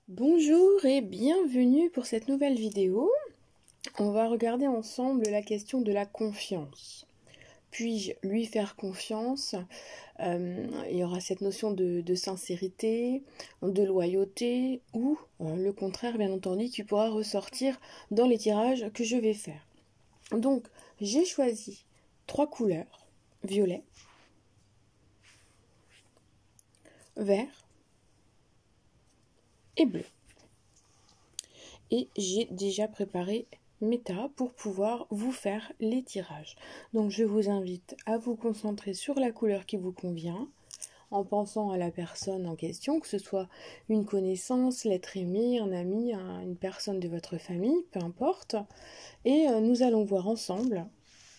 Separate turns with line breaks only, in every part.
Bonjour et bienvenue pour cette nouvelle vidéo. On va regarder ensemble la question de la confiance. Puis-je lui faire confiance? Il y aura cette notion de sincérité, de loyauté ou le contraire bien entendu qui pourra ressortir dans les tirages que je vais faire. Donc j'ai choisi 3 couleurs: violet, vert et bleu. Et j'ai déjà préparé mes tas pour pouvoir vous faire les tirages. Donc je vous invite à vous concentrer sur la couleur qui vous convient, en pensant à la personne en question, que ce soit une connaissance, l'être aimé, un ami, une personne de votre famille, peu importe. Et nous allons voir ensemble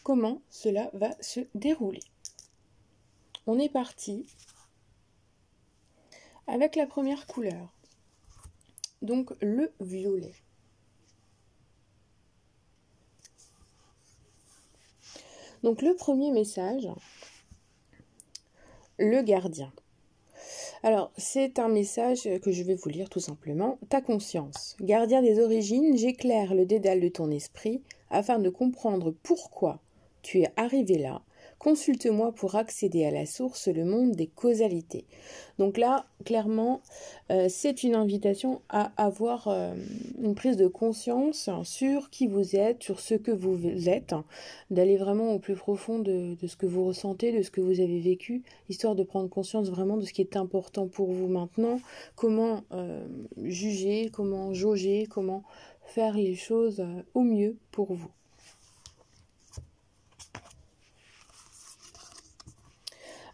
comment cela va se dérouler. On est parti avec la première couleur, donc le violet. Donc le premier message, le gardien. Alors c'est un message que je vais vous lire tout simplement. Ta conscience, gardien des origines, j'éclaire le dédale de ton esprit afin de comprendre pourquoi tu es arrivé là. Consulte-moi pour accéder à la source, le monde des causalités. Donc là, clairement, c'est une invitation à avoir une prise de conscience sur qui vous êtes, sur ce que vous êtes, d'aller vraiment au plus profond de ce que vous ressentez, de ce que vous avez vécu, histoire de prendre conscience vraiment de ce qui est important pour vous maintenant, comment juger, comment jauger, comment faire les choses au mieux pour vous.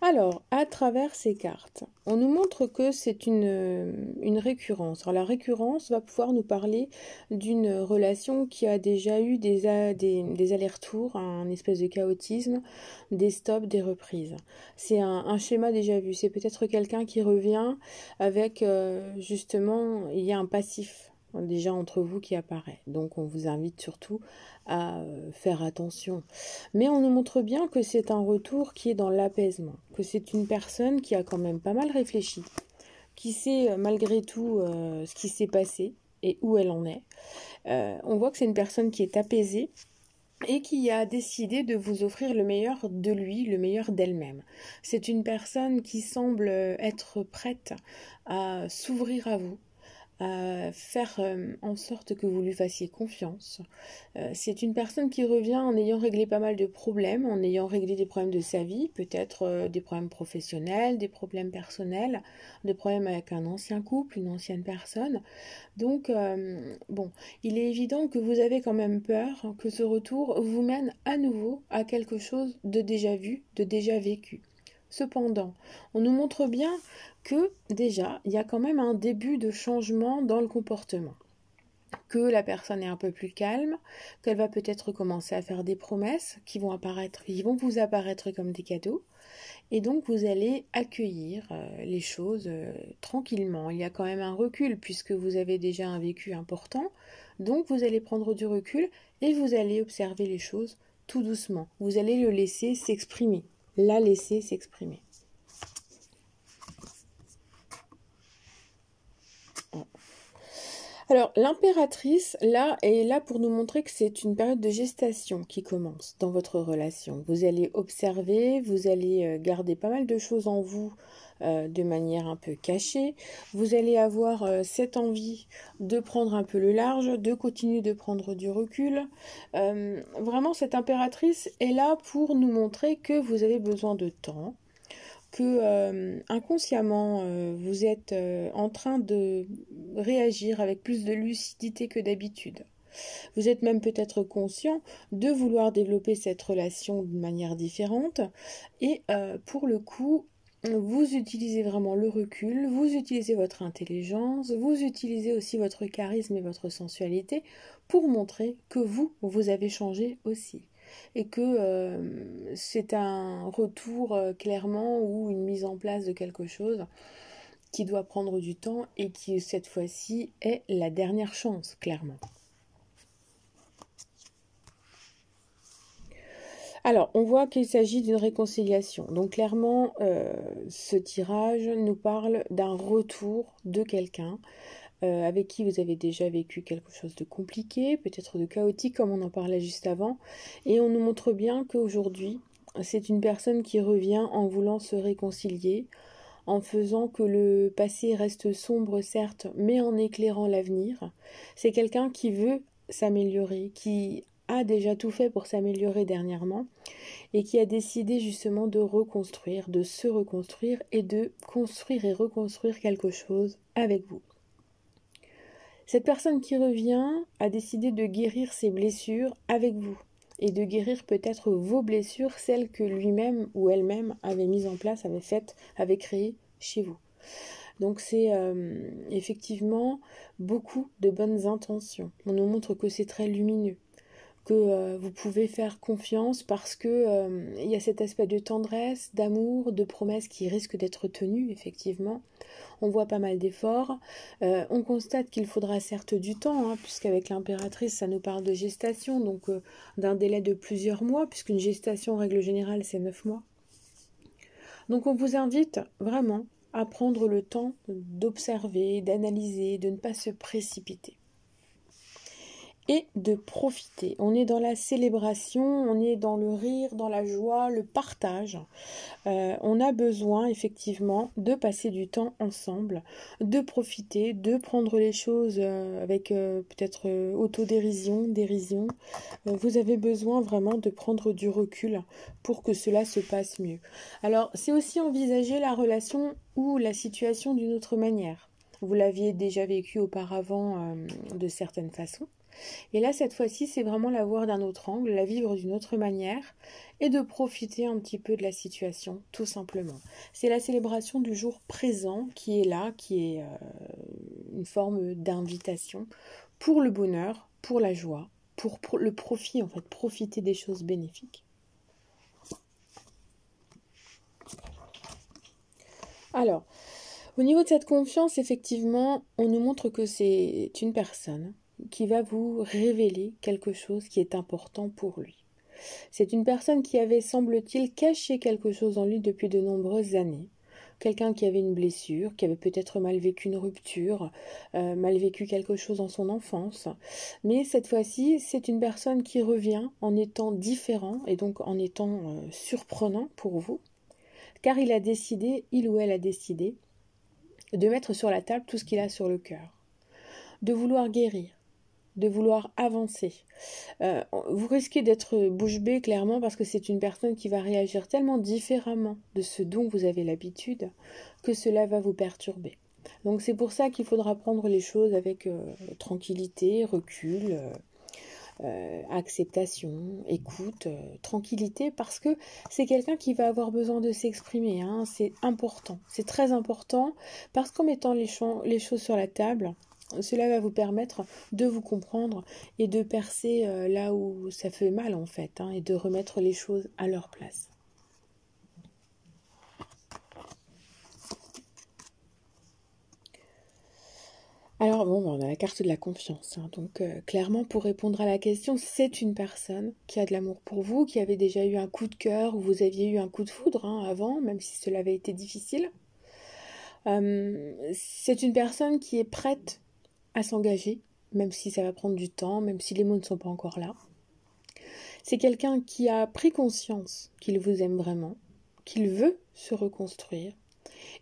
Alors, à travers ces cartes, on nous montre que c'est une récurrence. Alors, la récurrence va pouvoir nous parler d'une relation qui a déjà eu des allers-retours, un espèce de chaotisme, des stops, des reprises. C'est un schéma déjà vu. C'est peut-être quelqu'un qui revient avec, justement, il y a un passif déjà entre vous qui apparaît. Donc, on vous invite surtout à faire attention. Mais on nous montre bien que c'est un retour qui est dans l'apaisement, que c'est une personne qui a quand même pas mal réfléchi, qui sait malgré tout ce qui s'est passé et où elle en est. On voit que c'est une personne qui est apaisée et qui a décidé de vous offrir le meilleur de lui, le meilleur d'elle-même. C'est une personne qui semble être prête à s'ouvrir à vous, faire en sorte que vous lui fassiez confiance. C'est une personne qui revient en ayant réglé pas mal de problèmes, en ayant réglé des problèmes de sa vie, peut-être des problèmes professionnels, des problèmes personnels, des problèmes avec un ancien couple, une ancienne personne. Donc, bon, il est évident que vous avez quand même peur que ce retour vous mène à nouveau à quelque chose de déjà vu, de déjà vécu. Cependant, on nous montre bien que déjà, il y a quand même un début de changement dans le comportement. Que la personne est un peu plus calme, qu'elle va peut-être commencer à faire des promesses qui vont vous apparaître comme des cadeaux. Et donc, vous allez accueillir les choses tranquillement. Il y a quand même un recul puisque vous avez déjà un vécu important. Donc, vous allez prendre du recul et vous allez observer les choses tout doucement. Vous allez le laisser s'exprimer, la laisser s'exprimer. Alors, l'impératrice, là, est là pour nous montrer que c'est une période de gestation qui commence dans votre relation. Vous allez observer, vous allez garder pas mal de choses en vous de manière un peu cachée. Vous allez avoir cette envie de prendre un peu le large, de continuer de prendre du recul. Vraiment, cette impératrice est là pour nous montrer que vous avez besoin de temps, que inconsciemment vous êtes en train de réagir avec plus de lucidité que d'habitude. Vous êtes même peut-être conscient de vouloir développer cette relation de manière différente et pour le coup, vous utilisez vraiment le recul, vous utilisez votre intelligence, vous utilisez aussi votre charisme et votre sensualité pour montrer que vous avez changé aussi. Et que c'est un retour clairement ou une mise en place de quelque chose qui doit prendre du temps et qui cette fois-ci est la dernière chance, clairement. Alors, on voit qu'il s'agit d'une réconciliation. Donc, clairement, ce tirage nous parle d'un retour de quelqu'un avec qui vous avez déjà vécu quelque chose de compliqué, peut-être de chaotique comme on en parlait juste avant, et on nous montre bien qu'aujourd'hui, c'est une personne qui revient en voulant se réconcilier, en faisant que le passé reste sombre certes, mais en éclairant l'avenir. C'est quelqu'un qui veut s'améliorer, qui a déjà tout fait pour s'améliorer dernièrement, et qui a décidé justement de reconstruire, de se reconstruire et de construire et reconstruire quelque chose avec vous. Cette personne qui revient a décidé de guérir ses blessures avec vous et de guérir peut-être vos blessures, celles que lui-même ou elle-même avait mises en place, avait faites, avait créées chez vous. Donc c'est effectivement beaucoup de bonnes intentions. On nous montre que c'est très lumineux, que vous pouvez faire confiance parce que il y a cet aspect de tendresse, d'amour, de promesses qui risquent d'être tenues, effectivement. On voit pas mal d'efforts. On constate qu'il faudra certes du temps, hein, puisqu'avec l'impératrice, ça nous parle de gestation, donc d'un délai de plusieurs mois, puisqu'une gestation, en règle générale, c'est 9 mois. Donc on vous invite vraiment à prendre le temps d'observer, d'analyser, de ne pas se précipiter. Et de profiter. On est dans la célébration, on est dans le rire, dans la joie, le partage. On a besoin effectivement de passer du temps ensemble, de profiter, de prendre les choses avec peut-être autodérision, dérision. Vous avez besoin vraiment de prendre du recul pour que cela se passe mieux. Alors, c'est aussi envisager la relation ou la situation d'une autre manière. Vous l'aviez déjà vécu auparavant de certaines façons. Et là, cette fois-ci, c'est vraiment la voir d'un autre angle, la vivre d'une autre manière et de profiter un petit peu de la situation, tout simplement. C'est la célébration du jour présent qui est là, qui est une forme d'invitation pour le bonheur, pour la joie, pour le profit, en fait, profiter des choses bénéfiques. Alors, au niveau de cette confiance, effectivement, on nous montre que c'est une personne qui va vous révéler quelque chose qui est important pour lui. C'est une personne qui avait, semble-t-il, caché quelque chose en lui depuis de nombreuses années. Quelqu'un qui avait une blessure, qui avait peut-être mal vécu une rupture, mal vécu quelque chose dans son enfance. Mais cette fois-ci, c'est une personne qui revient en étant différent et donc en étant surprenant pour vous, car il ou elle a décidé, de mettre sur la table tout ce qu'il a sur le cœur, de vouloir guérir, de vouloir avancer. Vous risquez d'être bouche bée clairement parce que c'est une personne qui va réagir tellement différemment de ce dont vous avez l'habitude que cela va vous perturber. Donc c'est pour ça qu'il faudra prendre les choses avec tranquillité, recul, acceptation, écoute, tranquillité, parce que c'est quelqu'un qui va avoir besoin de s'exprimer, hein. C'est important, c'est très important, parce qu'en mettant les choses sur la table, cela va vous permettre de vous comprendre et de percer là où ça fait mal en fait, hein, et de remettre les choses à leur place. Alors bon, on a la carte de la confiance, hein, donc clairement pour répondre à la question, c'est une personne qui a de l'amour pour vous, qui avait déjà eu un coup de cœur, ou vous aviez eu un coup de foudre avant, même si cela avait été difficile. C'est une personne qui est prête à s'engager, même si ça va prendre du temps, même si les mots ne sont pas encore là. C'est quelqu'un qui a pris conscience qu'il vous aime vraiment, qu'il veut se reconstruire,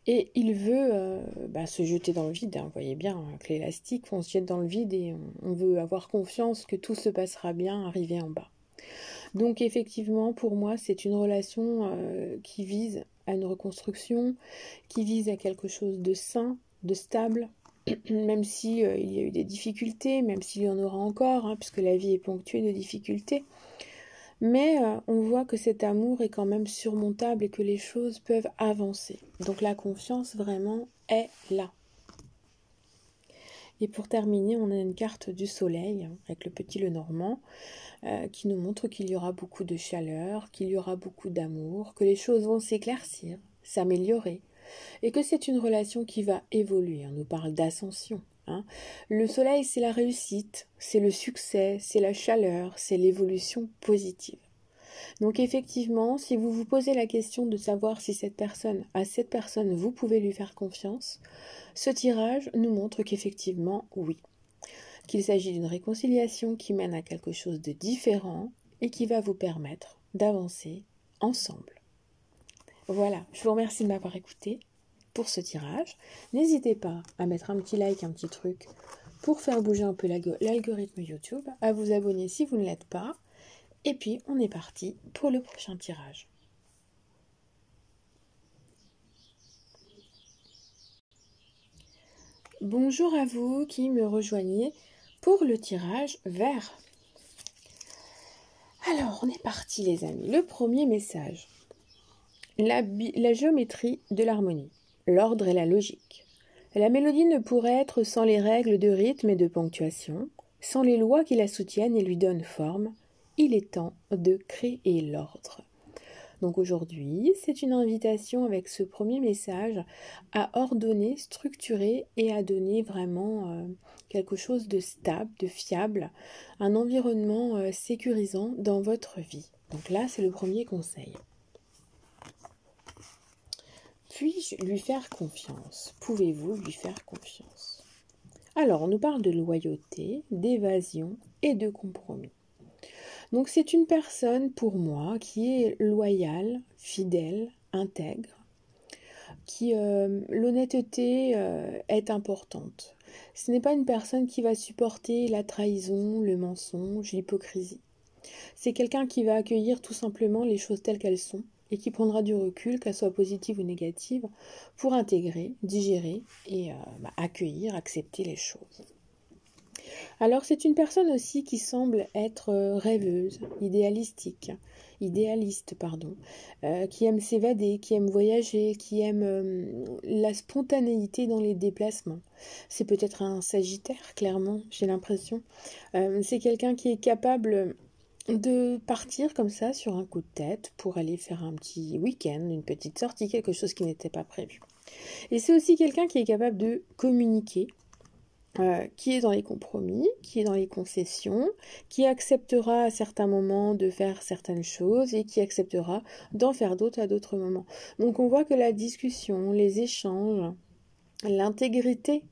et il veut se jeter dans le vide, hein. Vous voyez bien, avec l'élastique, on se jette dans le vide et on veut avoir confiance que tout se passera bien arrivé en bas. Donc effectivement, pour moi, c'est une relation qui vise à une reconstruction, qui vise à quelque chose de sain, de stable, même si il y a eu des difficultés, même s'il y en aura encore, hein, puisque la vie est ponctuée de difficultés. Mais on voit que cet amour est quand même surmontable et que les choses peuvent avancer. Donc la confiance vraiment est là. Et pour terminer, on a une carte du soleil avec le petit Lenormand qui nous montre qu'il y aura beaucoup de chaleur, qu'il y aura beaucoup d'amour, que les choses vont s'éclaircir, s'améliorer et que c'est une relation qui va évoluer. On nous parle d'ascension. Hein. Le soleil, c'est la réussite, c'est le succès, c'est la chaleur, c'est l'évolution positive. Donc effectivement, si vous vous posez la question de savoir si à cette personne, vous pouvez lui faire confiance, ce tirage nous montre qu'effectivement, oui. Qu'il s'agit d'une réconciliation qui mène à quelque chose de différent et qui va vous permettre d'avancer ensemble. Voilà, je vous remercie de m'avoir écouté pour ce tirage. N'hésitez pas à mettre un petit like, un petit truc pour faire bouger un peu l'algorithme YouTube, à vous abonner si vous ne l'êtes pas. Et puis, on est parti pour le prochain tirage. Bonjour à vous qui me rejoignez pour le tirage vert. Alors, on est parti les amis. Le premier message. La géométrie de l'harmonie, l'ordre et la logique. La mélodie ne pourrait être sans les règles de rythme et de ponctuation, sans les lois qui la soutiennent et lui donnent forme. Il est temps de créer l'ordre. Donc aujourd'hui, c'est une invitation avec ce premier message à ordonner, structurer et à donner vraiment quelque chose de stable, de fiable, un environnement sécurisant dans votre vie. Donc là, c'est le premier conseil. Puis-je lui faire confiance? Pouvez-vous lui faire confiance? Alors, on nous parle de loyauté, d'évasion et de compromis. Donc, c'est une personne, pour moi, qui est loyale, fidèle, intègre, qui l'honnêteté est importante. Ce n'est pas une personne qui va supporter la trahison, le mensonge, l'hypocrisie. C'est quelqu'un qui va accueillir tout simplement les choses telles qu'elles sont et qui prendra du recul, qu'elles soient positives ou négatives, pour intégrer, digérer et accueillir, accepter les choses. Alors c'est une personne aussi qui semble être rêveuse, idéaliste, qui aime s'évader, qui aime voyager, qui aime la spontanéité dans les déplacements. C'est peut-être un Sagittaire, clairement, j'ai l'impression. C'est quelqu'un qui est capable de partir comme ça sur un coup de tête pour aller faire un petit week-end, une petite sortie, quelque chose qui n'était pas prévu. Et c'est aussi quelqu'un qui est capable de communiquer, qui est dans les compromis, qui est dans les concessions, qui acceptera à certains moments de faire certaines choses et qui acceptera d'en faire d'autres à d'autres moments. Donc on voit que la discussion, les échanges, l'intégrité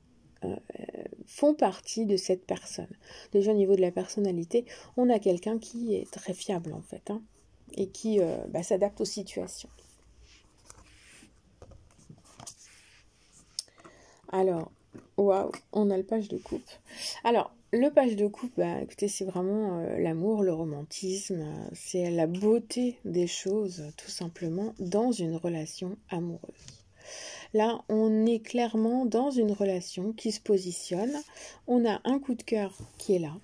font partie de cette personne. Déjà au niveau de la personnalité, on a quelqu'un qui est très fiable en fait, et qui s'adapte aux situations. Alors, waouh, on a le page de coupe. Alors, le page de coupe, écoutez, c'est vraiment l'amour, le romantisme, c'est la beauté des choses, tout simplement, dans une relation amoureuse. Là, on est clairement dans une relation qui se positionne. On a un coup de cœur qui est là.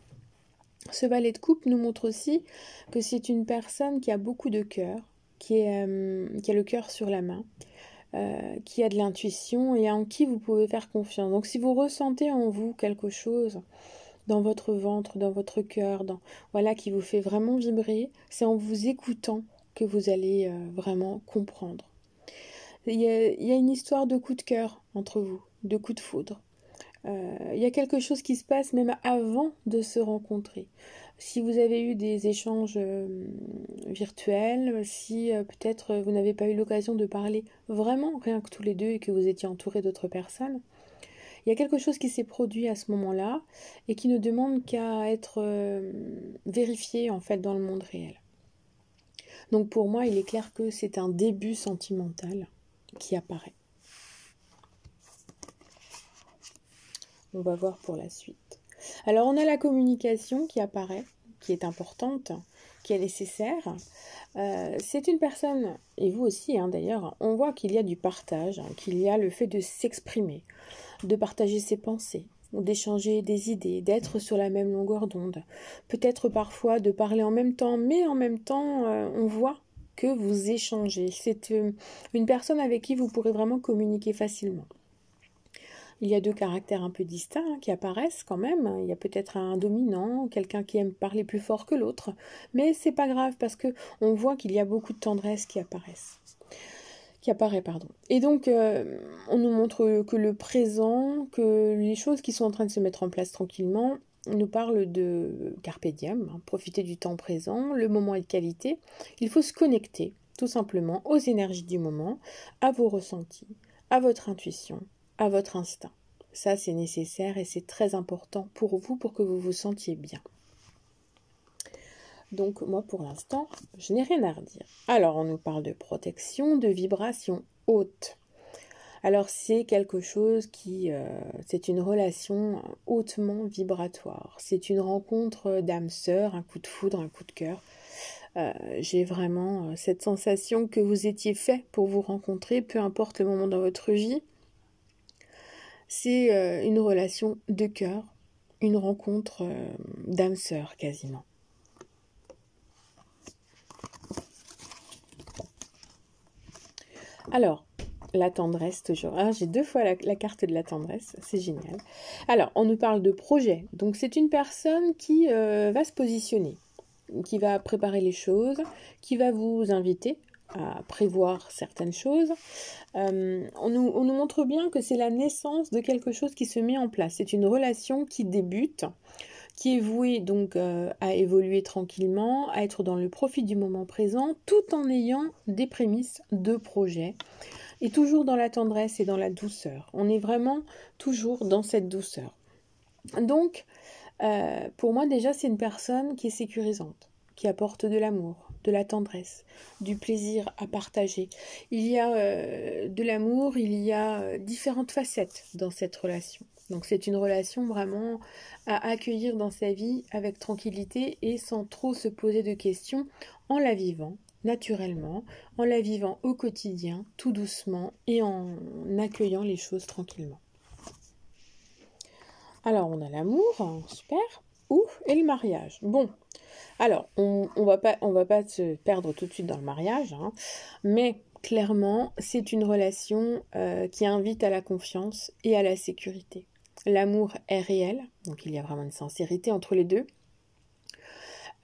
Ce valet de coupe nous montre aussi que c'est une personne qui a beaucoup de cœur, qui a le cœur sur la main, qui a de l'intuition et en qui vous pouvez faire confiance. Donc si vous ressentez en vous quelque chose dans votre ventre, dans votre cœur, qui vous fait vraiment vibrer, c'est en vous écoutant que vous allez vraiment comprendre. Il y a une histoire de coup de cœur entre vous, de coup de foudre. Il y a quelque chose qui se passe même avant de se rencontrer. Si vous avez eu des échanges virtuels, si peut-être vous n'avez pas eu l'occasion de parler vraiment rien que tous les deux et que vous étiez entouré d'autres personnes, il y a quelque chose qui s'est produit à ce moment-là et qui ne demande qu'à être vérifié en fait dans le monde réel. Donc pour moi, il est clair que c'est un début sentimental qui apparaît. On va voir pour la suite. Alors on a la communication qui apparaît, qui est importante, qui est nécessaire. C'est une personne, et vous aussi d'ailleurs, on voit qu'il y a du partage, qu'il y a le fait de s'exprimer, de partager ses pensées, d'échanger des idées, d'être sur la même longueur d'onde. Peut-être parfois de parler en même temps, mais en même temps on voit que vous échangez. C'est une personne avec qui vous pourrez vraiment communiquer facilement. Il y a deux caractères un peu distincts qui apparaissent quand même. Il y a peut-être un dominant, quelqu'un qui aime parler plus fort que l'autre. Mais c'est pas grave parce que on voit qu'il y a beaucoup de tendresse qui apparaît. Et donc, on nous montre que le présent, que les choses qui sont en train de se mettre en place tranquillement, nous parle de carpe diem, hein, profiter du temps présent, le moment est de qualité. Il faut se connecter tout simplement aux énergies du moment, à vos ressentis, à votre intuition, à votre instinct. Ça, c'est nécessaire et c'est très important pour vous, pour que vous vous sentiez bien. Donc moi, pour l'instant, je n'ai rien à redire. Alors, on nous parle de protection, de vibration haute. Alors, c'est quelque chose c'est une relation hautement vibratoire. C'est une rencontre d'âme sœur, un coup de foudre, un coup de cœur. J'ai vraiment cette sensation que vous étiez fait pour vous rencontrer, peu importe le moment dans votre vie. C'est une relation de cœur, une rencontre d'âme sœur quasiment. Alors, la tendresse toujours. Ah, j'ai 2 fois la carte de la tendresse, c'est génial. Alors, on nous parle de projet. Donc, c'est une personne qui va se positionner, qui va préparer les choses, qui va vous inviter à prévoir certaines choses. On nous montre bien que c'est la naissance de quelque chose qui se met en place. C'est une relation qui débute, qui est vouée donc à évoluer tranquillement, à être dans le profit du moment présent, tout en ayant des prémices de projet. Et toujours dans la tendresse et dans la douceur. On est vraiment toujours dans cette douceur. Donc, pour moi déjà, c'est une personne qui est sécurisante, qui apporte de l'amour, de la tendresse, du plaisir à partager. Il y a de l'amour, il y a différentes facettes dans cette relation. Donc c'est une relation vraiment à accueillir dans sa vie avec tranquillité et sans trop se poser de questions en la vivant naturellement, en la vivant au quotidien, tout doucement et en accueillant les choses tranquillement. Alors on a l'amour, super, et le mariage. Bon, alors on va pas se perdre tout de suite dans le mariage, hein, mais clairement c'est une relation qui invite à la confiance et à la sécurité. L'amour est réel, donc il y a vraiment une sincérité entre les deux.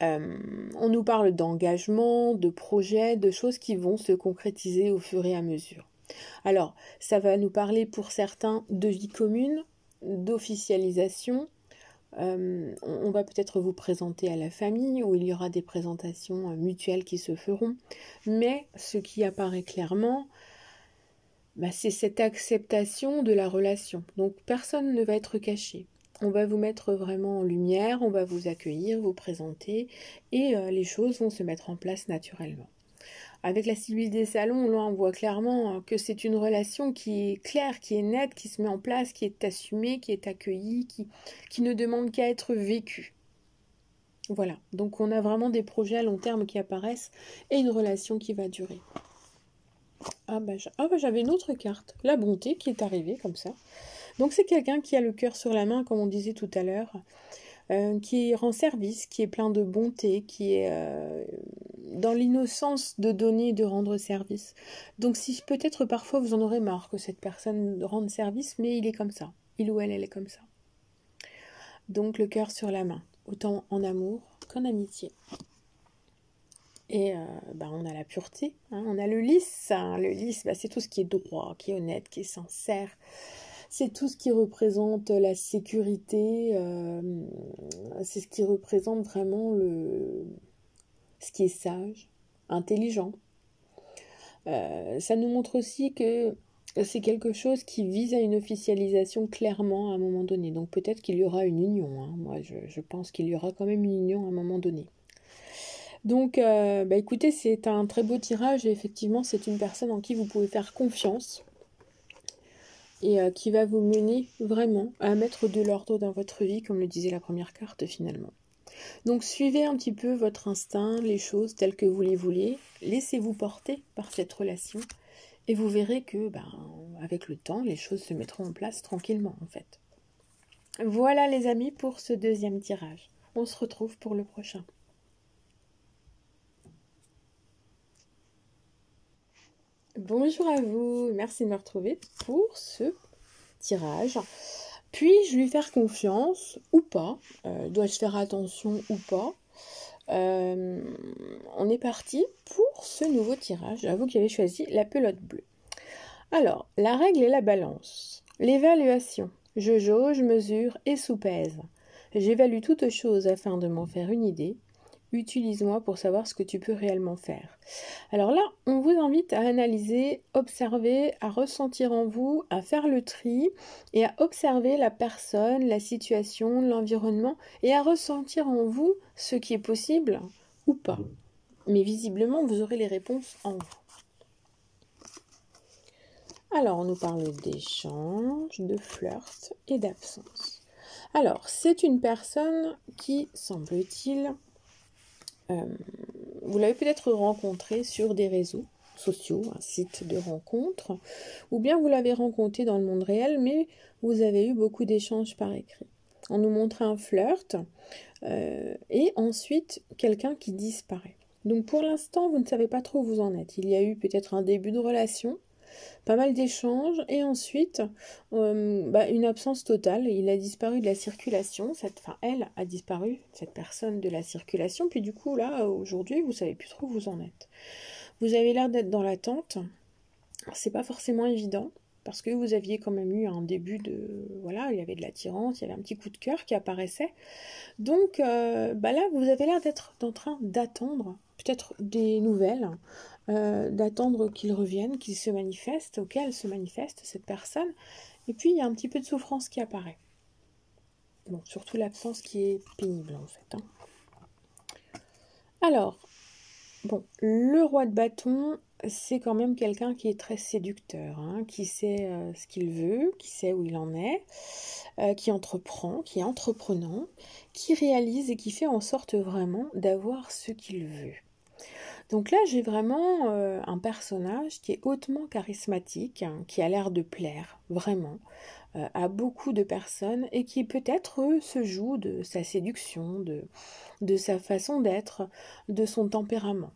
On nous parle d'engagement, de projets, de choses qui vont se concrétiser au fur et à mesure. Alors, ça va nous parler pour certains de vie commune, d'officialisation. On va peut-être vous présenter à la famille où il y aura des présentations mutuelles qui se feront. Mais ce qui apparaît clairement, c'est cette acceptation de la relation. Donc, personne ne va être caché. On va vous mettre vraiment en lumière, on va vous accueillir, vous présenter et les choses vont se mettre en place naturellement. Avec la Sylvie des salons, là on voit clairement que c'est une relation qui est claire, qui est nette, qui se met en place, qui est assumée, qui est accueillie, qui ne demande qu'à être vécue. Voilà, donc on a vraiment des projets à long terme qui apparaissent et une relation qui va durer. J'avais une autre carte, la bonté qui est arrivée comme ça. Donc c'est quelqu'un qui a le cœur sur la main, comme on disait tout à l'heure, qui rend service, qui est plein de bonté, qui est dans l'innocence de donner et de rendre service. Donc si peut-être parfois vous en aurez marre que cette personne rende service, mais il est comme ça, il ou elle est comme ça. Donc le cœur sur la main, autant en amour qu'en amitié. Et on a la pureté, hein, on a le lys. Hein, le lys, c'est tout ce qui est droit, qui est honnête, qui est sincère. C'est tout ce qui représente la sécurité, c'est ce qui représente vraiment ce qui est sage, intelligent. Ça nous montre aussi que c'est quelque chose qui vise à une officialisation clairement à un moment donné. Donc peut-être qu'il y aura une union. Hein. Moi, je pense qu'il y aura quand même une union à un moment donné. Donc, écoutez, c'est un très beau tirage et effectivement, c'est une personne en qui vous pouvez faire confiance. Et qui va vous mener vraiment à mettre de l'ordre dans votre vie, comme le disait la première carte finalement. Donc suivez un petit peu votre instinct, les choses telles que vous les voulez, laissez-vous porter par cette relation et vous verrez que avec le temps, les choses se mettront en place tranquillement en fait. Voilà les amis pour ce deuxième tirage. On se retrouve pour le prochain. Bonjour à vous, merci de me retrouver pour ce tirage. Puis-je lui faire confiance ou pas? Dois-je faire attention ou pas? On est parti pour ce nouveau tirage. À vous qui avez choisi la pelote bleue. Alors, la règle est la balance. L'évaluation. Je jauge, mesure et soupèse. J'évalue toute chose afin de m'en faire une idée. Utilise-moi pour savoir ce que tu peux réellement faire. Alors là, on vous invite à analyser, observer, à ressentir en vous, à faire le tri et à observer la personne, la situation, l'environnement et à ressentir en vous ce qui est possible ou pas. Mais visiblement, vous aurez les réponses en vous. Alors, on nous parle d'échange, de flirt et d'absence. Alors, c'est une personne qui, semble-t-il, vous l'avez peut-être rencontré sur des réseaux sociaux, un site de rencontre, ou bien vous l'avez rencontré dans le monde réel, mais vous avez eu beaucoup d'échanges par écrit. On nous montre un flirt et ensuite quelqu'un qui disparaît. Donc pour l'instant, vous ne savez pas trop où vous en êtes. Il y a eu peut-être un début de relation, pas mal d'échanges, et ensuite une absence totale. Il a disparu de la circulation, elle a disparu, cette personne, de la circulation, puis du coup là, aujourd'hui, vous savez plus trop où vous en êtes. Vous avez l'air d'être dans l'attente, c'est pas forcément évident, parce que vous aviez quand même eu un début de... Voilà, il y avait de l'attirance, il y avait un petit coup de cœur qui apparaissait. Donc là, vous avez l'air d'être en train d'attendre peut-être des nouvelles, d'attendre qu'il revienne, qu'il se manifeste, ou qu'elle se manifeste, cette personne. Et puis, il y a un petit peu de souffrance qui apparaît. Bon, surtout l'absence qui est pénible, en fait. Alors, bon, le roi de bâton, c'est quand même quelqu'un qui est très séducteur, qui sait ce qu'il veut, qui sait où il en est, qui entreprend, qui est entreprenant, qui réalise et qui fait en sorte vraiment d'avoir ce qu'il veut. Donc là, j'ai vraiment un personnage qui est hautement charismatique, qui a l'air de plaire vraiment à beaucoup de personnes et qui peut-être se joue de sa séduction, de sa façon d'être, de son tempérament.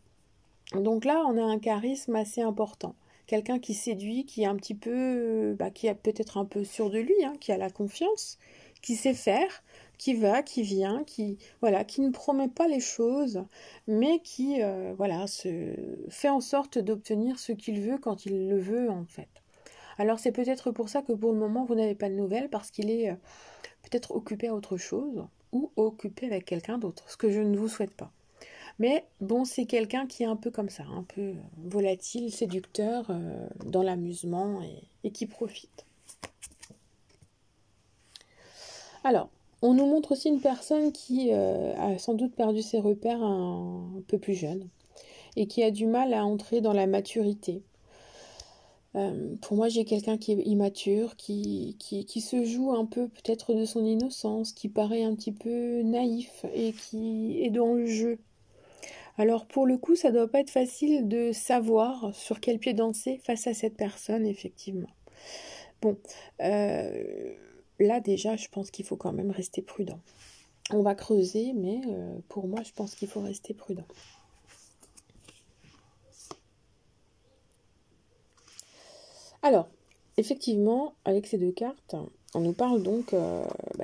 Donc là, on a un charisme assez important. Quelqu'un qui séduit, qui est un petit peu, qui est peut-être un peu sûr de lui, qui a la confiance, qui sait faire, qui va, qui vient, qui ne promet pas les choses, mais qui se fait en sorte d'obtenir ce qu'il veut quand il le veut en fait. Alors c'est peut-être pour ça que pour le moment vous n'avez pas de nouvelles, parce qu'il est peut-être occupé à autre chose ou occupé avec quelqu'un d'autre, ce que je ne vous souhaite pas. Mais bon, c'est quelqu'un qui est un peu comme ça, un peu volatile, séducteur, dans l'amusement et qui profite. Alors, on nous montre aussi une personne qui a sans doute perdu ses repères un peu plus jeune et qui a du mal à entrer dans la maturité. Pour moi, j'ai quelqu'un qui est immature, qui se joue un peu peut-être de son innocence, qui paraît un petit peu naïf et qui est dans le jeu. Alors pour le coup, ça doit pas être facile de savoir sur quel pied danser face à cette personne, effectivement. Bon, là déjà, je pense qu'il faut quand même rester prudent. On va creuser, mais pour moi, je pense qu'il faut rester prudent. Alors, effectivement, avec ces deux cartes, on nous parle donc,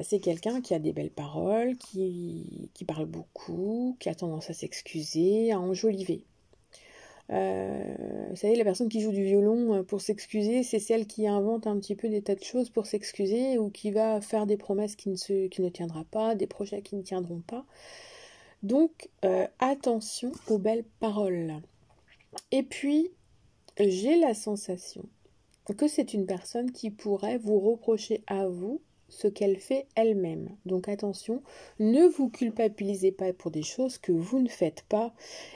c'est quelqu'un qui a des belles paroles, qui parle beaucoup, qui a tendance à s'excuser, à enjoliver. Vous savez, la personne qui joue du violon pour s'excuser, c'est celle qui invente un petit peu des tas de choses pour s'excuser, ou qui va faire des promesses qui ne tiendra pas, des projets qui ne tiendront pas. Donc, attention aux belles paroles. Et puis, j'ai la sensation que c'est une personne qui pourrait vous reprocher à vous ce qu'elle fait elle-même. Donc attention, ne vous culpabilisez pas pour des choses que vous ne faites pas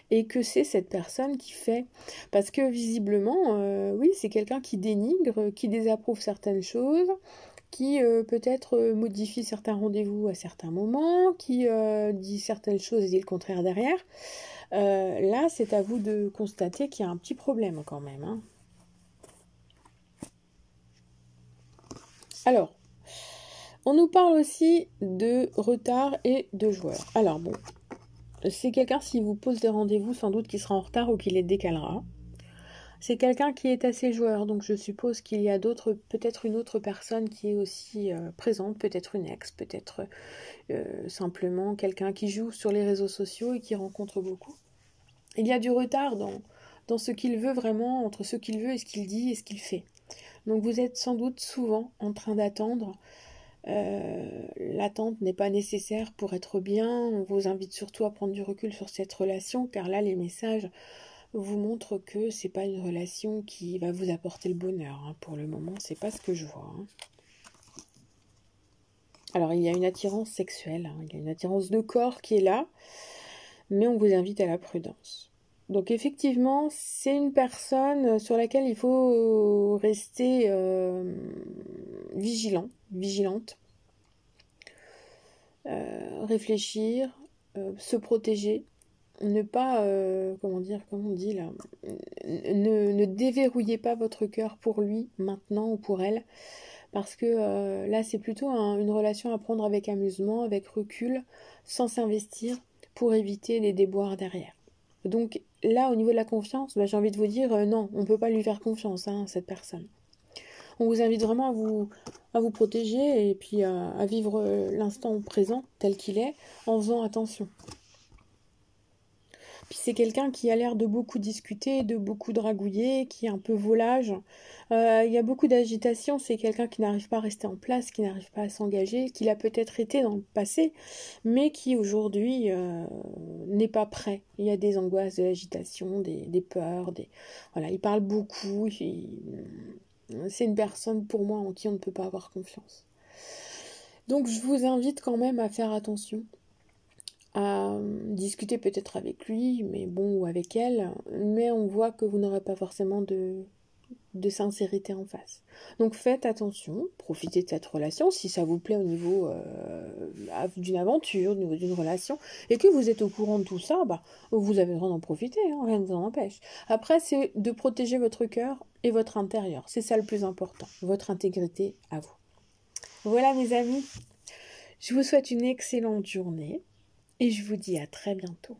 et que c'est cette personne qui fait. Parce que visiblement, oui, c'est quelqu'un qui dénigre, qui désapprouve certaines choses, qui peut-être modifie certains rendez-vous à certains moments, qui dit certaines choses et dit le contraire derrière. Là, c'est à vous de constater qu'il y a un petit problème quand même. Alors, on nous parle aussi de retard et de joueurs. Alors bon, c'est quelqu'un, s'il vous pose des rendez-vous, sans doute qu'il sera en retard ou qu'il les décalera. C'est quelqu'un qui est assez joueur, donc je suppose qu'il y a peut-être une autre personne qui est aussi présente, peut-être une ex, peut-être simplement quelqu'un qui joue sur les réseaux sociaux et qui rencontre beaucoup. Il y a du retard dans ce qu'il veut vraiment, entre ce qu'il veut et ce qu'il dit et ce qu'il fait. Donc vous êtes sans doute souvent en train d'attendre L'attente n'est pas nécessaire pour être bien. On vous invite surtout à prendre du recul sur cette relation, car là, les messages vous montrent que c'est pas une relation qui va vous apporter le bonheur. Hein. Pour le moment, c'est pas ce que je vois. Hein. Alors, il y a une attirance sexuelle, hein. Il y a une attirance de corps qui est là, mais on vous invite à la prudence. Donc effectivement, c'est une personne sur laquelle il faut rester vigilante, réfléchir, se protéger, ne pas, comment on dit là, ne déverrouillez pas votre cœur pour lui maintenant ou pour elle, parce que là c'est plutôt une relation à prendre avec amusement, avec recul, sans s'investir, pour éviter les déboires derrière. Donc là, au niveau de la confiance, j'ai envie de vous dire, non, on ne peut pas lui faire confiance, hein, cette personne. On vous invite vraiment à vous protéger et puis à vivre l'instant présent tel qu'il est, en faisant attention. Puis c'est quelqu'un qui a l'air de beaucoup discuter, de beaucoup dragouiller, qui est un peu volage. Il y a beaucoup d'agitation, c'est quelqu'un qui n'arrive pas à rester en place, qui n'arrive pas à s'engager, qui l'a peut-être été dans le passé, mais qui aujourd'hui n'est pas prêt. Il y a des angoisses, de l'agitation, des peurs, voilà, il parle beaucoup, c'est une personne pour moi en qui on ne peut pas avoir confiance. Donc je vous invite quand même à faire attention, à discuter peut-être avec lui, mais bon, ou avec elle, mais on voit que vous n'aurez pas forcément de sincérité en face. Donc faites attention, profitez de cette relation, si ça vous plaît au niveau d'une aventure, au niveau d'une relation, et que vous êtes au courant de tout ça, vous avez le droit d'en profiter, hein, rien ne vous en empêche. Après, c'est de protéger votre cœur et votre intérieur, c'est ça le plus important, votre intégrité à vous. Voilà mes amis, je vous souhaite une excellente journée, et je vous dis à très bientôt.